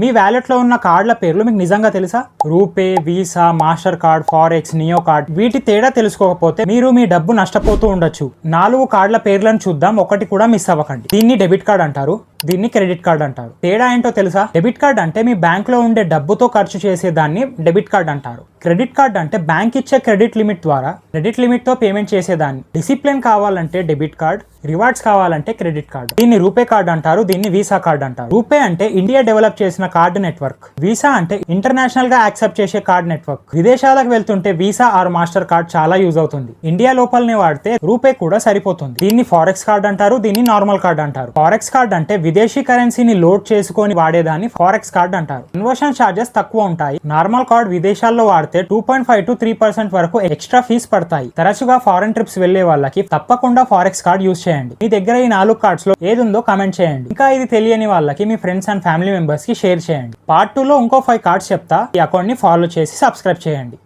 మీ wallet లో ఉన్న కార్డుల పేర్లు మీకు నిజంగా తెలుసా? RuPay, visa, master card, forex, neo card. వీటి తేడా తెలుసుకోకపోతే మీరు మీ డబ్బు నష్టపోతూ ఉండొచ్చు. 4 కార్డుల పేర్లను చూద్దాం, ఒకటి కూడా మిస్ అవ్వకండి. దీన్ని డెబిట్ కార్డ్ అంటారు, దీన్ని క్రెడిట్ కార్డ్ అంటారు. తేడా ఏంటో తెలుసా? డెబిట్ కార్డ్ అంటే మీ బ్యాంక్ లో ఉండే డబ్బుతో ఖర్చు చేసే దాన్ని డెబిట్ కార్డ్ అంటారు. క్రెడిట్ కార్డ్ అంటే బ్యాంక్ ఇచ్చే క్రెడిట్ లిమిట్ ద్వారా క్రెడిట్ లిమిట్ తో పేమెంట్ చేసేదాన్ని. డిసిప్లిన్ కావాలంటే డెబిట్ కార్డ్, రివార్డ్స్ కావాలంటే క్రెడిట్ కార్డ్. దీన్ని రూపే కార్డ్ అంటారు, దీన్ని వీసా కార్డ్ అంటారు. రూపే అంటే ఇండియా డెవలప్ చేసిన కార్డు నెట్వర్క్. వీసా అంటే ఇంటర్నేషనల్ గా యాక్సెప్ట్ చేసే కార్డ్ నెట్వర్క్. విదేశాలకు వెళ్తుంటే వీసా ఆర్ మాస్టర్ కార్డ్ చాలా యూజ్ అవుతుంది. ఇండియా లోపలనే వాడితే రూపే కూడా సరిపోతుంది. దీన్ని ఫారెక్స్ కార్డ్ అంటారు, దీన్ని నార్మల్ కార్డ్ అంటారు. ఫారెక్స్ కార్డ్ అంటే విదేశీ కరెన్సీని లోడ్ చేసుకొని వాడేదాన్ని ఫారెక్స్ కార్డ్ అంటారు. కన్వర్షన్ చార్జెస్ తక్కువ ఉంటాయి. నార్మల్ కార్డ్ విదేశాల్లో వాడితే 2.5 to 3% వరకు ఎక్స్ట్రా ఫీజ్ పడతాయి. తరచుగా ఫారెన్ ట్రిప్స్ వెళ్లే వాళ్ళకి తప్పకుండా ఫారెక్స్ కార్డ్ యూజ్ చేయండి. మీ దగ్గర ఈ 4 కార్డ్స్ లో ఏది ఉందో కామెంట్ చేయండి. ఇంకా ఇది తెలియని వాళ్ళకి మీ ఫ్రెండ్స్ అండ్ ఫ్యామిలీ మెంబర్స్ కి షేర్ చేయండి. పార్ట్ 2 లో ఇంకో 5 కార్డ్స్ చెప్తా. ఈ అకౌంట్ ని ఫాలో చేసి సబ్స్క్రైబ్ చేయండి.